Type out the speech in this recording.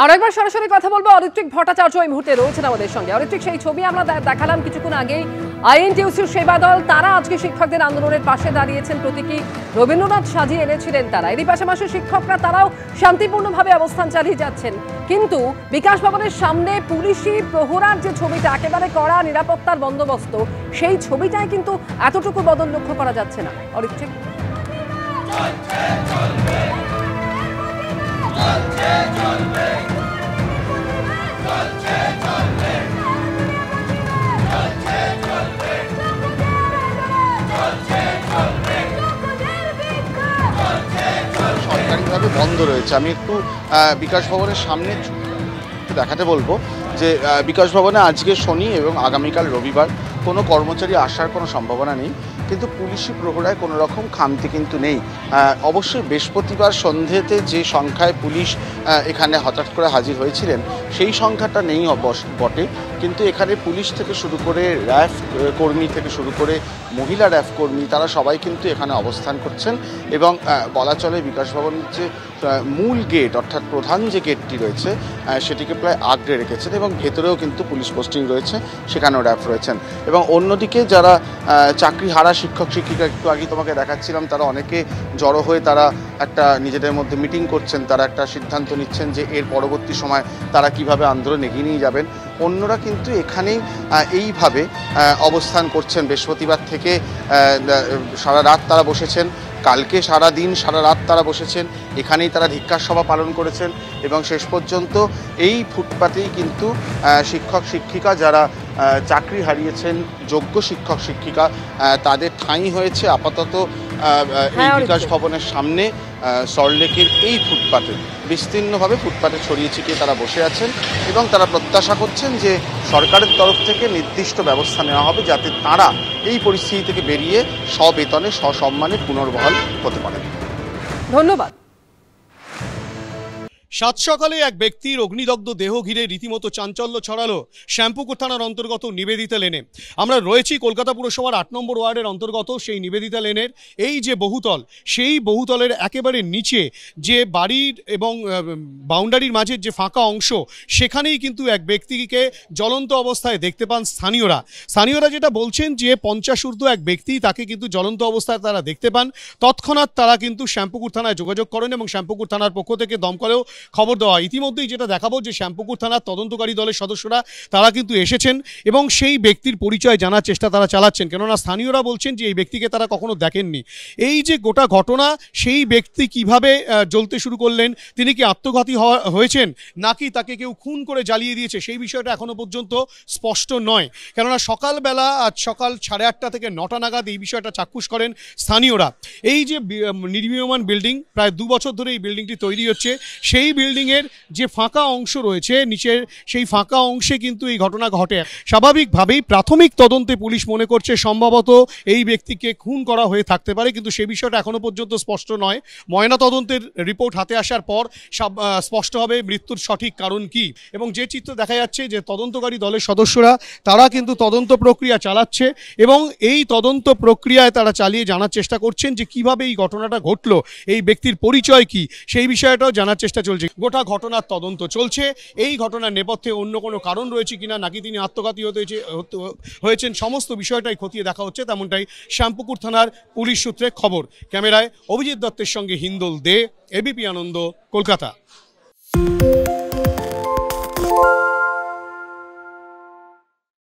আর একবার সরাসরি কথা বলবো অরিত্রিক ভট্টাচার্য এই মুহূর্তে রয়েছেন আমাদের সঙ্গে। অরিত্রিক, সেই ছবি আমরা দেখালাম কিছুক্ষণ আগেই। আইএনটিইউসির সেবা দল তারা আজকে শিক্ষকদের আন্দোলনের পাশে দাঁড়িয়েছেন, প্রতীকী রবীন্দ্রনাথ সাজিয়ে এনেছিলেন তারা। এরই পাশাপাশি শিক্ষকরা তারাও শান্তিপূর্ণভাবে অবস্থান চালিয়ে যাচ্ছেন, কিন্তু বিকাশ ভবনের সামনে পুলিশি প্রহরার যে ছবিটা, একেবারে কড়া নিরাপত্তার বন্দোবস্ত, সেই ছবিটায় কিন্তু এতটুকু বদল লক্ষ্য করা যাচ্ছে না। অরিত্রিক, সরকারিভাবে বন্ধ রয়েছে। আমি একটু বিকাশ ভবনের সামনে দেখাতে বলবো যে বিকাশ ভবনে আজকে শনি এবং আগামীকাল রবিবার কোনো কর্মচারী আসার কোনো সম্ভাবনা নেই, কিন্তু পুলিশি প্রহরায় কোনো রকম খামতি কিন্তু নেই। অবশ্যই বৃহস্পতিবার সন্ধ্যেতে যে সংখ্যায় পুলিশ এখানে হঠাৎ করে হাজির হয়েছিলেন সেই সংখ্যাটা নেই বটে, কিন্তু এখানে পুলিশ থেকে শুরু করে র্যাফ কর্মী থেকে শুরু করে মহিলা র্যাফ কর্মী তারা সবাই কিন্তু এখানে অবস্থান করছেন এবং বলা চলে বিকাশ ভবনের যে মূল গেট অর্থাৎ প্রধান যে গেটটি রয়েছে সেটিকে প্রায় আগড়ে রেখেছেন এবং ভেতরেও কিন্তু পুলিশ পোস্টিং রয়েছে, সেখানেও র্যাফ রয়েছেন। এবং অন্যদিকে যারা চাকরি হারা শিক্ষক শিক্ষিকা, একটু আগে তোমাকে দেখাচ্ছিলাম, তারা অনেকে জড়ো হয়ে তারা একটা নিজেদের মধ্যে মিটিং করছেন, তারা একটা সিদ্ধান্ত নিচ্ছেন যে এর পরবর্তী সময় তারা কিভাবে আন্দোলন এগিয়ে নিয়ে যাবেন। অন্যরা কিন্তু এখানেই এইভাবে অবস্থান করছেন। বৃহস্পতিবার থেকে সারা রাত তারা বসেছেন, কালকে সারা দিন সারা রাত তারা বসেছেন, এখানেই তারা ধিক্কার সভা পালন করেছেন এবং শেষ পর্যন্ত এই ফুটপাতেই কিন্তু শিক্ষক শিক্ষিকা যারা চাকরি হারিয়েছেন, যোগ্য শিক্ষক শিক্ষিকা, তাদের ঠাঁই হয়েছে আপাতত এই বিকাশ ভবনের সামনে সল্টলেকের এই ফুটপাতে। বিস্তীর্ণভাবে ফুটপাতে ছড়িয়ে ছিটিয়ে তারা বসে আছেন এবং তারা প্রত্যাশা করছেন যে সরকারের তরফ থেকে নির্দিষ্ট ব্যবস্থা নেওয়া হবে যাতে তারা এই পরিস্থিতি থেকে বেরিয়ে সবেতনে সসম্মানে পুনর্বহাল হতে পারেন। ধন্যবাদ। সাত সকালে এক ব্যক্তির অগ্নিদগ্ধ দেহ ঘিরে রীতিমতো চাঞ্চল্য ছড়ালো শ্যামপুকুর থানার অন্তর্গত নিবেদিতা লেনে। আমরা রয়েছি কলকাতা পুরসভার ৮ নম্বর ওয়ার্ডের অন্তর্গত সেই নিবেদিতা লেনের এই যে বহুতল, সেই বহুতলের একেবারে নিচে যে বাড়ির এবং বাউন্ডারির মাঝের যে ফাঁকা অংশ, সেখানেই কিন্তু এক ব্যক্তিকে জ্বলন্ত অবস্থায় দেখতে পান স্থানীয়রা যেটা বলছেন যে 50 ঊর্ধ্ব এক ব্যক্তি, তাকে কিন্তু জ্বলন্ত অবস্থায় তারা দেখতে পান। তৎক্ষণাৎ তারা কিন্তু শ্যামপুকুর থানায় যোগাযোগ করেন এবং শ্যামপুকুর থানার পক্ষ থেকে দমকলেও খবর দেওয়া। ইতিমধ্যেই যেটা দেখাবো যে শ্যামপুকুর থানার তদন্তকারী দলের সদস্যরা তারা কিন্তু এসেছেন এবং সেই ব্যক্তির পরিচয় জানার চেষ্টা তারা চালাচ্ছেন, কেননা স্থানীয়রা বলছেন যে এই ব্যক্তিকে তারা কখনো দেখেননি। এই যে গোটা ঘটনা, সেই ব্যক্তি কিভাবে জ্বলতে শুরু করলেন, তিনি কি আত্মঘাতী হয়েছেন নাকি তাকে কেউ খুন করে জ্বালিয়ে দিয়েছে, সেই বিষয়টা এখনো পর্যন্ত স্পষ্ট নয়। কেননা সকালবেলা আজ সকাল 8:30 থেকে 9টা নাগাদ এই বিষয়টা চাক্ষুষ করেন স্থানীয়রা। এই যে নির্মীয়মান বিল্ডিং, প্রায় 2 বছর ধরে এই বিল্ডিংটি তৈরি হচ্ছে, সেই বিল্ডিংয়ের যে ফাঁকা অংশ রয়েছে নিচের, সেই ফাঁকা অংশে কিন্তু এই ঘটনা ঘটে। স্বাভাবিকভাবেই প্রাথমিক তদন্তে পুলিশ মনে করছে সম্ভবত এই ব্যক্তিকে খুন করা হয়ে থাকতে পারে, কিন্তু সে বিষয়টা এখনো পর্যন্ত স্পষ্ট নয়। ময়না তদন্তের রিপোর্ট হাতে আসার পর স্পষ্ট হবে মৃত্যুর সঠিক কারণ কি। এবং যে চিত্র দেখা যাচ্ছে যে তদন্তকারী দলের সদস্যরা তারা কিন্তু তদন্ত প্রক্রিয়া চালাচ্ছে এবং এই তদন্ত প্রক্রিয়ায় তারা চালিয়ে জানার চেষ্টা করছেন যে কিভাবে এই ঘটনাটা ঘটলো, এই ব্যক্তির পরিচয় কি, সেই বিষয়টাও জানার চেষ্টা চলছে। গোটা ঘটনার তদন্ত চলছে। এই ঘটনার নেপথ্যে অন্য কোনো কারণ রয়েছে কিনা, নাকি তিনি আত্মঘাতী হয়েছেন, সমস্ত বিষয়টাই খতিয়ে দেখা হচ্ছে, তেমনটাই শ্যামপুকুর থানার পুলিশ সূত্রে খবর। ক্যামেরায় অভিজিৎ দত্তের সঙ্গে হিন্দোল দে, এবিপি আনন্দ, কলকাতা।